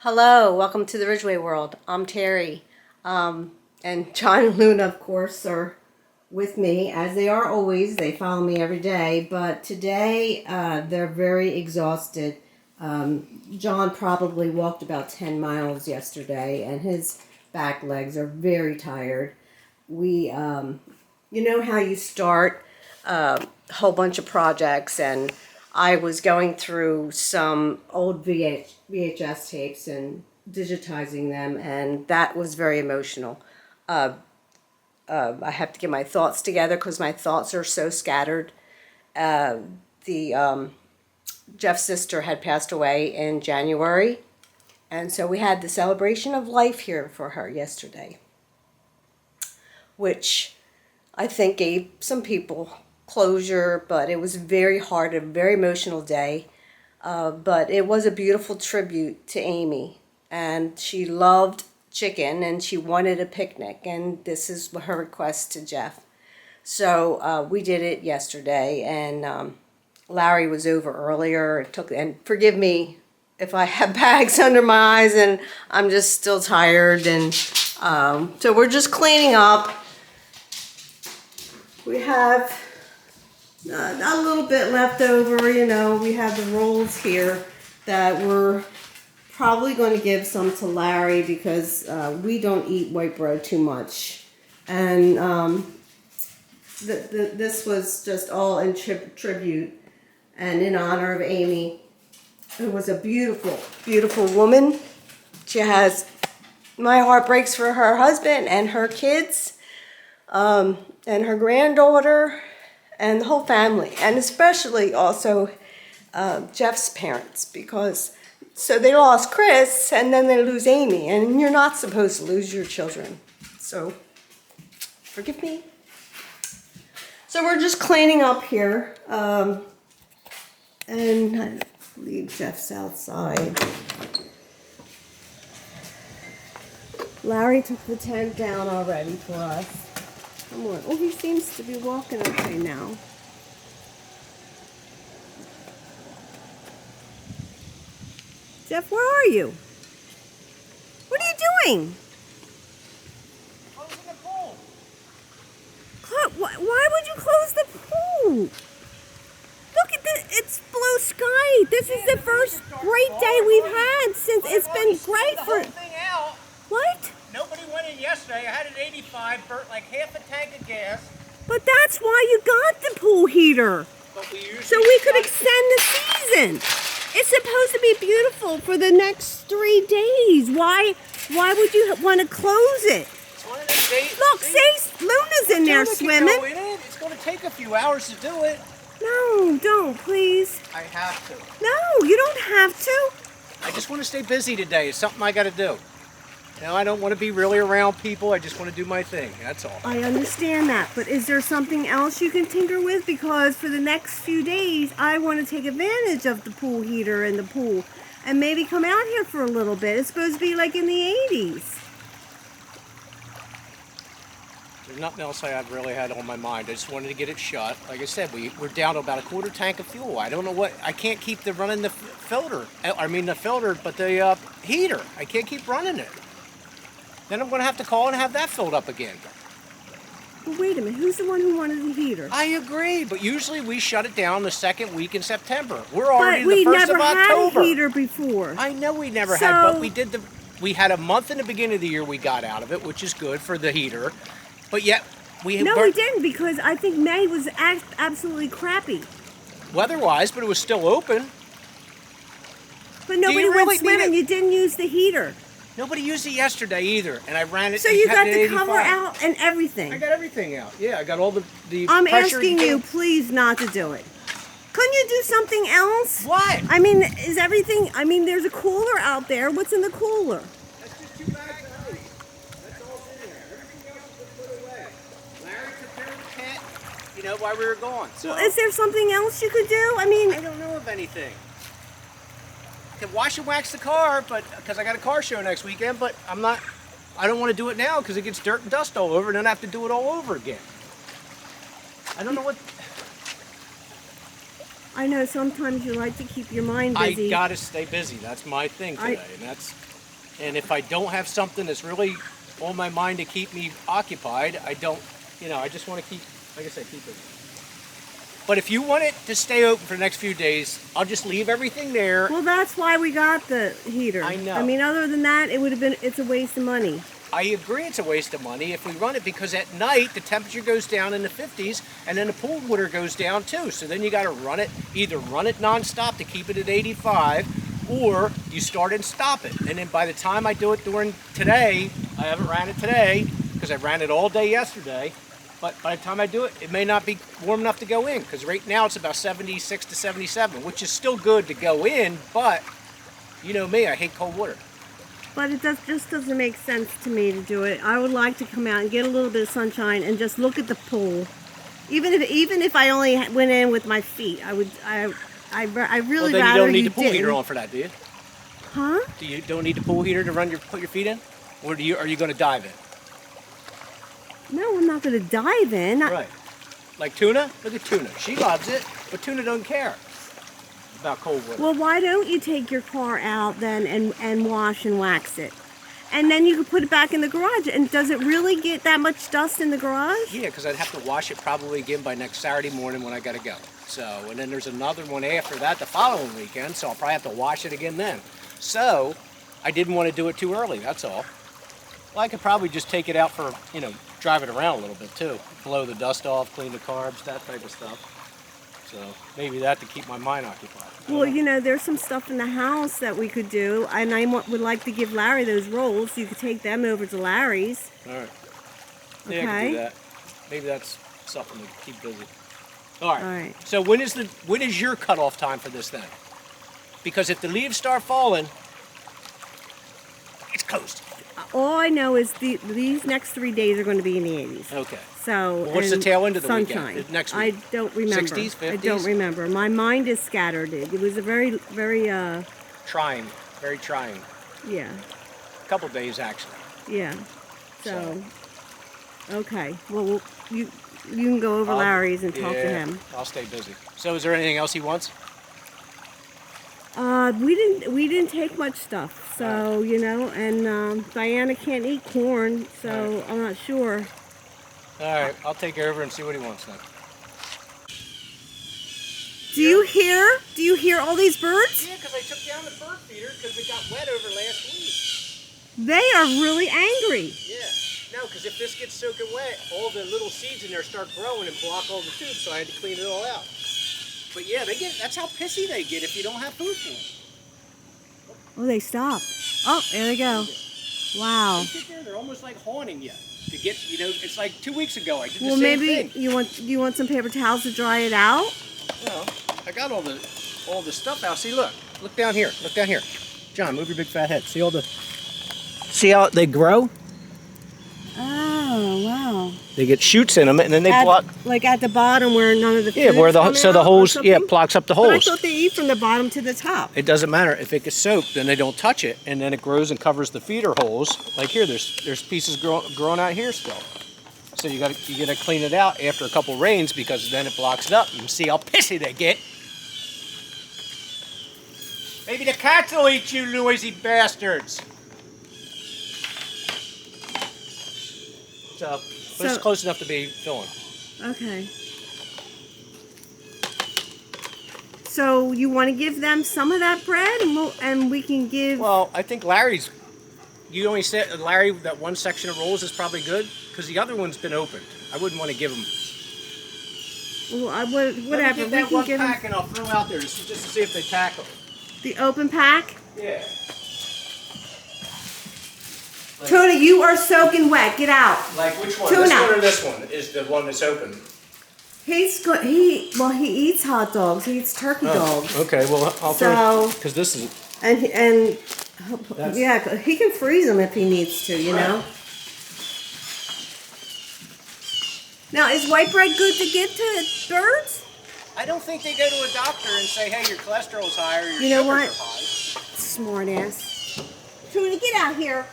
Hello, welcome to the Ridgway world. I'm Terry. And John and Luna, of course, are with me, as they are always. They follow me every day. But today, they're very exhausted. John probably walked about 10 miles yesterday, and his back legs are very tired. You know how you start a whole bunch of projects, and I was going through some old VHS tapes and digitizing them, and that was very emotional. I have to get my thoughts together because my thoughts are so scattered. The Jeff's sister had passed away in January, and so we had the celebration of life here for her yesterday, which I think gave some people closure, but it was very hard, a very emotional day. But it was a beautiful tribute to Amy, and she loved chicken and she wanted a picnic, and this is her request to Jeff. So we did it yesterday, and Larry was over earlier. And forgive me if I have bags under my eyes and I'm just still tired, and so we're just cleaning up. We have a little bit left over, you know. We have the rolls here that we're probably going to give some to Larry because we don't eat white bread too much. And this was just all in tribute and in honor of Amy. It was a beautiful, beautiful woman. She has, my heart breaks for her husband and her kids. And her granddaughter, and the whole family, and especially also Jeff's parents, because so they lost Chris, and then they lose Amy, and you're not supposed to lose your children. So, forgive me. So we're just cleaning up here, and I leave Jeff's outside. Larry took the tent down already for us. Come on. Oh, he seems to be walking okay now. Jeff, where are you? What are you doing? Closing the pool. Why would you close the pool? Look at this. It's blue sky. This is the first great day we've had since it's been great for... What? Nobody went in yesterday. I had an 85, burnt like half a tank of gas. But that's why you got the pool heater. So we could extend the season. It's supposed to be beautiful for the next 3 days. Why would you want to close it? It's one of those days. Look, see, Luna's in there swimming. It's going to take a few hours to do it. No, don't, please. I have to. No, you don't have to. I just want to stay busy today. It's something I got to do. You know, I don't want to be really around people. I just want to do my thing. That's all. I understand that, but is there something else you can tinker with? Because for the next few days, I want to take advantage of the pool heater and the pool and maybe come out here for a little bit. It's supposed to be like in the 80s. There's nothing else I've really had on my mind. I just wanted to get it shut. Like I said, we're down to about a quarter tank of fuel. I don't know what, I can't keep running the filter. I mean the filter, but the heater. I can't keep running it. Then I'm going to have to call and have that filled up again. Well, wait a minute. Who's the one who wanted the heater? I agree, but usually we shut it down the second week in September. We're already but the 1st of we never October. had a heater before. I know we never had, but we had a month in the beginning of the year we got out of it, which is good for the heater. But yet we didn't, because I think May was absolutely crappy. Weather-wise, but it was still open. But nobody went swimming. You didn't use the heater. Nobody used it yesterday either, and I ran it. So you got the cover out and everything. I got everything out. Yeah, I got all the I'm pressure asking you, please, not to do it. Couldn't you do something else? What? I mean, is everything? I mean, there's a cooler out there. What's in the cooler? That's just 2 bags of ice. That's all in there. Everything else was put away. Larry took care of the tent, you know, while we were gone. So well, is there something else you could do? I mean, I don't know of anything. I can wash and wax the car, but because I got a car show next weekend, but I don't want to do it now because it gets dirt and dust all over, and then I have to do it all over again. I don't know what. I know sometimes you like to keep your mind I busy. gotta stay busy. That's my thing today, and if I don't have something that's really on my mind to keep me occupied, I don't. I just want to keep, like I said, keep it. But if you want it to stay open for the next few days, I'll just leave everything there. Well, that's why we got the heater. I know. I mean, other than that, it's a waste of money. I agree it's a waste of money if we run it, because at night the temperature goes down in the 50s and then the pool water goes down too. So then you got to either run it nonstop to keep it at 85, or you start and stop it. And then by the time I do it during today, I haven't ran it today because I ran it all day yesterday. But by the time I do it, it may not be warm enough to go in, because right now it's about 76 to 77, which is still good to go in, but you know me, I hate cold water. But it just doesn't make sense to me to do it. I would like to come out and get a little bit of sunshine and just look at the pool. Even if I only went in with my feet, I really Well, then rather you don't need you the pool didn't. heater on for that, do you? Huh? You don't need the pool heater to put your feet in? Or are you going to dive in? No, I'm not going to dive in. Right. Like Tuna? Look at Tuna. She loves it, but Tuna don't care about cold water. Well, why don't you take your car out then and wash and wax it? And then you can put it back in the garage. And does it really get that much dust in the garage? Yeah, because I'd have to wash it probably again by next Saturday morning when I got to go. So, and then there's another one after that the following weekend, so I'll probably have to wash it again then. So, I didn't want to do it too early, that's all. Well, I could probably just take it out for, drive it around a little bit too. Blow the dust off, clean the carbs, that type of stuff. So maybe that to keep my mind occupied. Well, there's some stuff in the house that we could do, and I would like to give Larry those rolls. You could take them over to Larry's. All right. Yeah, I can Okay. do that. Maybe that's something to keep busy. All right. All right. So when is your cutoff time for this thing? Because if the leaves start falling, it's coast. All I know is these next 3 days are going to be in the 80s. Okay. So, Well, what's the and tail end of the sunshine. weekend? Next I week? don't remember. 60s, 50s? I don't remember. My mind is scattered. It was a very, very, Trying. Very trying. yeah, A couple days actually. yeah. So, okay. Well, you can go over Larry's and talk to him. I'll stay busy. So is there anything else he wants? We didn't take much stuff, so and Diana can't eat corn, so I'm not sure. All right. I'll take over and see what he wants then. Do you hear all these birds? Yeah, because I took down the bird feeder because we got wet over last week. They are really angry. Yeah. No, because if this gets soaking wet, all the little seeds in there start growing and block all the tubes, so I had to clean it all out. But yeah, that's how pissy they get if you don't have food for them. Oh, they stopped. Oh, there they go. Wow. They sit there, they're almost like haunting you. To get, it's like 2 weeks ago I did the Well, same maybe thing. you want some paper towels to dry it out? Well, I got all the stuff out. See, look down here. Look down here. John, move your big fat head. See how they grow? Oh, wow. They get shoots in them, and then they block. Like at the bottom where none of the Yeah, food's where coming the out holes. or Yeah, something? blocks up the But I holes. thought they eat from the bottom to the top. It doesn't matter if it gets soaked, then they don't touch it, and then it grows and covers the feeder holes. Like here, there's pieces growing out here still. So you gotta clean it out after a couple rains because then it blocks it up. You can see how pissy they get. Maybe the cats will eat you, noisy bastards. But it's close enough to be filling. Okay. So you want to give them some of that bread, and we can give. Well, I think Larry's. You only said Larry that one section of rolls is probably good because the other one's been opened. I wouldn't want to give him. Well, whatever. Let me get We that can one give pack them and I'll throw out there just to see if they tackle. the open pack. Yeah. Tony, you are soaking wet. Get out. Like which one? Tuna. This one or this one is the one that's open? He eats hot dogs. He eats turkey dogs. Okay, well I'll So- because this is And yeah, he can freeze them if he needs to, know. Now, is white bread good to give to birds? I don't think they go to a doctor and say, hey, your cholesterol's high or your You know sugars what? are high. Smart ass. Tony, get out here.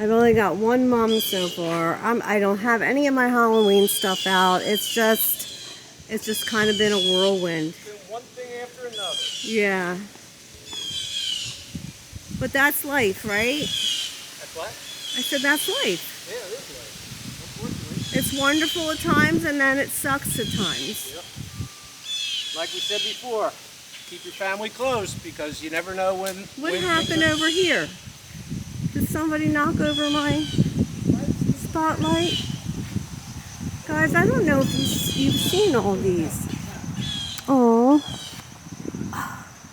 I've only got one mum so far. I don't have any of my Halloween stuff out. It's just kind of been a whirlwind. It's been one thing after another. Yeah. But that's life, right? That's what? I said that's life. Yeah, it is life. Unfortunately. It's wonderful at times and then it sucks at times. Yep. Like we said before, keep your family close because you never know when. What happened over here? Did somebody knock over my spotlight? Guys, I don't know if you've seen all these. Oh,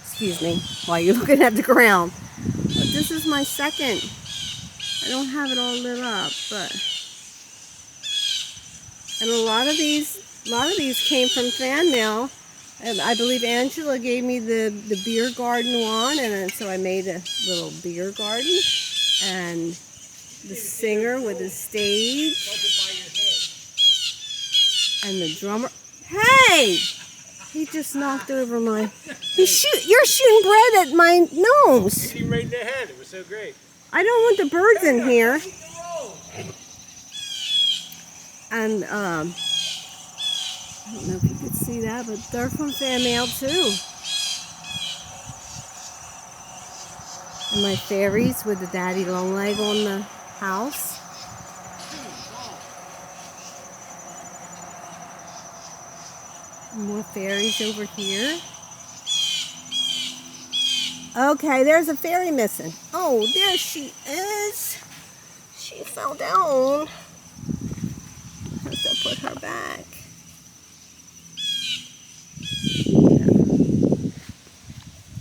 excuse me, while you're looking at the ground. But this is my second. I don't have it all lit up, but and a lot of these came from fan mail. And I believe Angela gave me the beer garden one, and then so I made a little beer garden. And the singer with the stage. And the drummer. Hey! He just knocked over my... You're shooting bread at my nose. Hit him right in the head. It was so great. I don't want the birds in here. And, I don't know if you could see that, but they're from fan mail too. And my fairies with the daddy long leg on the house. More fairies over here. Okay, there's a fairy missing. Oh, there she is. She fell down. Have to put her back. Yeah.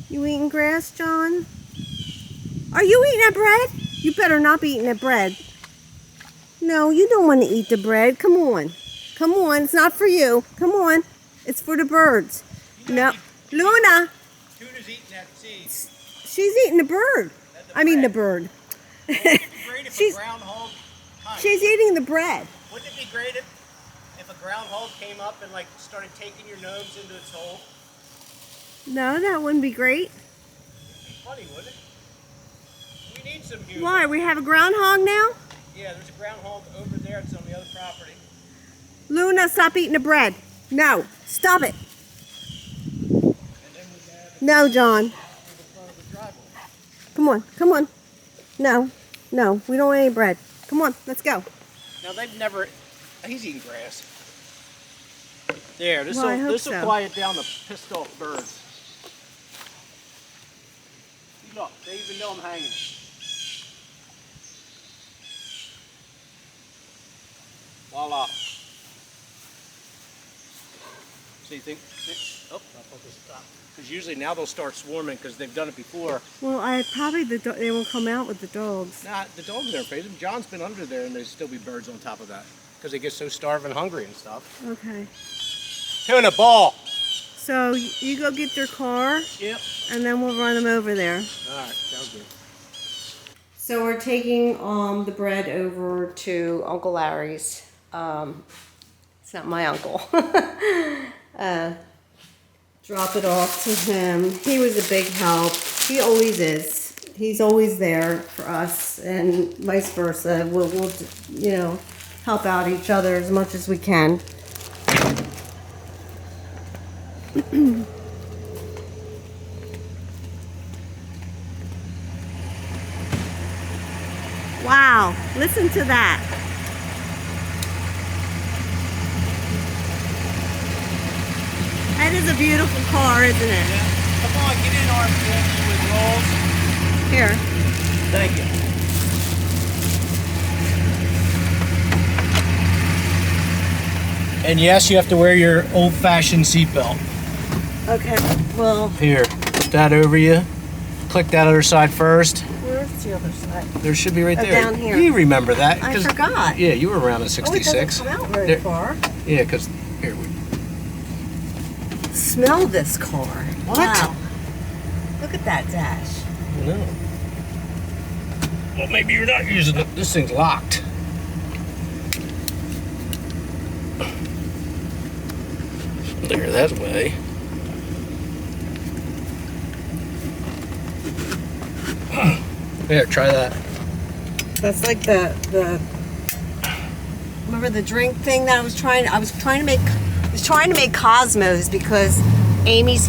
You eating grass, John? Are you eating that bread? You better not be eating that bread. No, you don't want to eat the bread. Come on. Come on. It's not for you. Come on. It's for the birds. No. Luna. Tuna's eating that seed. She's eating the bird. I mean the bird. She's eating the bread. Wouldn't it be great if a groundhog came up and like started taking your nose into its hole? No, that wouldn't be great. It'd be funny, wouldn't it? We need some humor. Why? We have a groundhog now? Yeah, there's a groundhog over there. It's on the other property. Luna, stop eating the bread. No, stop it. No, John. Come on, come on. No, no, we don't want any bread. Come on, let's go. Now they've never. He's eating grass. There, this Well, I hope will so. quiet down the pissed off birds. Look, they even know I'm hanging. Voila. So you think? Oh, I thought this stopped. Because usually now they'll start swarming because they've done it before. Well, they will come out with the dogs. Nah, the dogs aren't afraid of them. John's been under there and there'll still be birds on top of that because they get so starved and hungry and stuff. Okay. Tuna, ball. So you go get your car. Yep. And then we'll run them over there. All right, sounds good. So we're taking the bread over to Uncle Larry's. It's not my uncle. Drop it off to him. He was a big help. He always is. He's always there for us, and vice versa. We'll you know, help out each other as much as we can. Wow, listen to that. That is a beautiful car, isn't it? Yeah. Come on, get in, RPM with rolls. Here. Thank you. And yes, you have to wear your old-fashioned seatbelt. Okay, well, Here, put that over you. Click that other side first. where's the other side? There should be right Oh, there. down here. You remember that? I 'cause- forgot. Yeah, you were around in Oh, it 66. doesn't come out very There- far. Yeah, because here we. Smell this car. What? Wow. Look at that dash. No. Well, maybe you're not using it. This thing's locked. There, that way. Here, try that. That's like the remember the drink thing that I was trying to make Cosmos because Amy's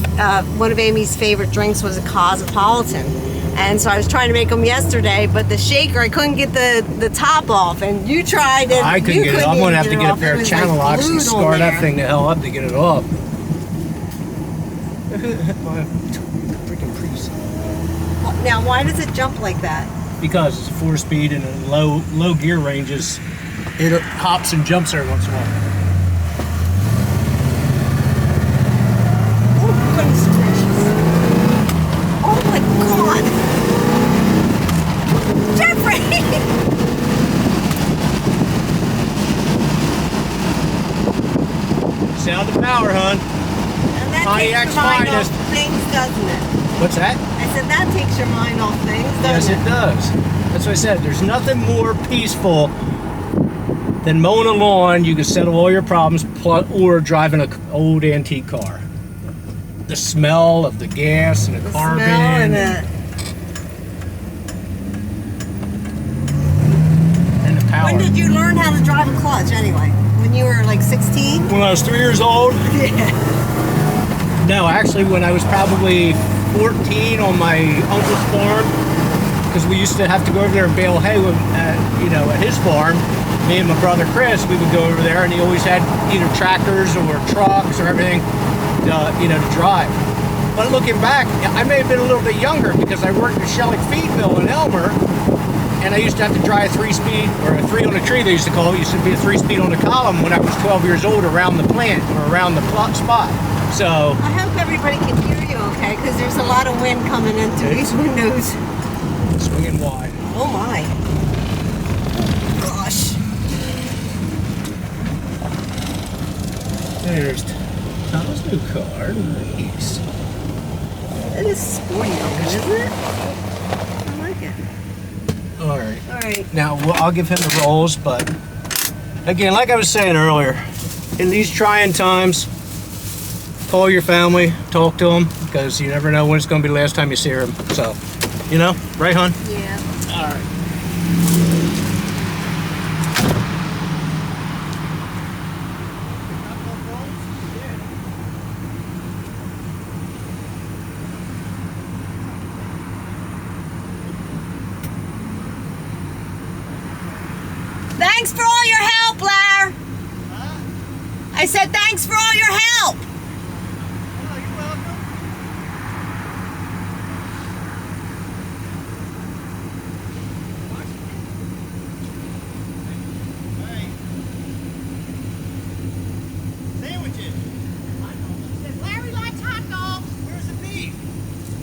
one of Amy's favorite drinks was a Cosmopolitan. And so I was trying to make them yesterday, but the shaker, I couldn't get the top off. And you tried it. I couldn't get it. I'm going to have to get a pair of channel locks and scar that thing the hell up to get it off. Freaking priest. Now, why does it jump like that? Because it's a 4-speed and in low gear ranges, it hops and jumps every once in a while. Oh, goodness gracious. Oh my God. Jeffrey! Sound of power, hon. And that Pontiac's takes your mind finest. off things, doesn't it? What's that? I said that takes your mind off things, Yes, doesn't it does. That's what I said. There's nothing more peaceful than mowing a lawn. You can settle all your problems, or driving an old antique car. The smell of the gas and the carbon. Smell and the power. When did you learn how to drive a clutch anyway? When you were like 16? When I was 3 years old? Yeah. No, actually when I was probably 14 on my uncle's farm, because we used to have to go over there and bale hay at his farm. Me and my brother Chris, we would go over there, and he always had either tractors or trucks or everything, to drive. But looking back, I may have been a little bit younger because I worked at Shellick Feed Mill in Elmer, and I used to have to drive a 3-speed, or a 3 on a tree they used to call it. Used to be a 3-speed on the column when I was 12 years old around the plant or around the spot. So I hope everybody can hear you okay, because there's a lot of wind coming into these windows. swinging wide. Oh my. Gosh. There's Tom's new car. Nice. It is sporty looking, isn't it? I like it. All right. All right. Now, I'll give him the rolls, but again, like I was saying earlier, in these trying times, call your family, talk to them, because you never know when it's going to be the last time you see them. So, right, hon? Yeah. All right. Thanks for all your help, Blair. Huh? I said thanks for all your help. Oh, you're welcome. Hey. Sandwiches. Larry likes hot dogs. Where's the beef?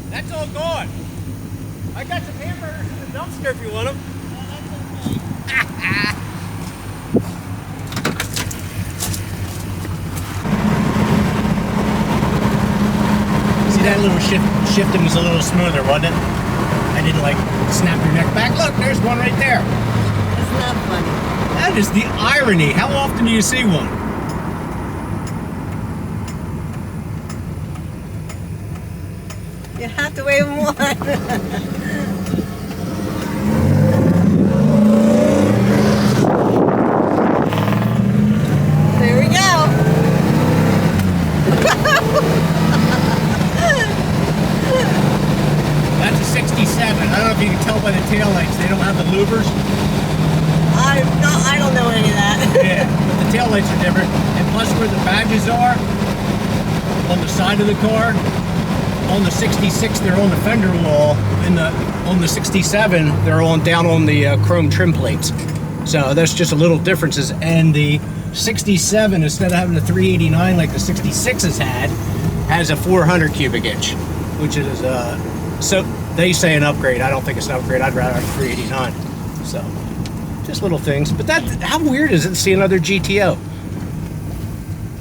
That's all gone. I got some hamburgers in the dumpster if you want them. See, that little shifting was a little smoother, wasn't it? I didn't snap your neck back. Look, there's one right there. It's not funny. That is the irony. How often do you see one? You have to wait one. There we go. That's a 67. I don't know if you can tell by the taillights. They don't have the louvers. I don't know any of that. Yeah, but the taillights are different. And plus where the badges are, on the side of the car, on the 66 they're on the fender wall, and on the 67 they're down on the chrome trim plates. So that's just a little differences. And the 67, instead of having a 389 like the 66s has a 400 cubic inch, which is so they say an upgrade. I don't think it's an upgrade. I'd rather have a 389. So just little things. But how weird is it to see another GTO?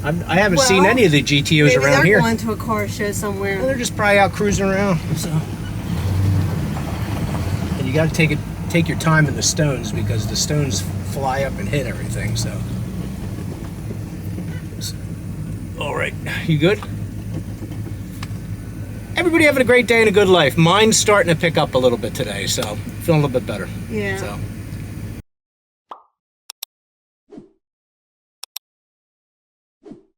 I haven't seen any of the GTOs around here. They're going to a car show somewhere. Well, they're just probably out cruising around. So, and you got to take your time in the stones, because the stones fly up and hit everything. So, all right, you good? Everybody having a great day and a good life. Mine's starting to pick up a little bit today, so feeling a little bit better. Yeah. So.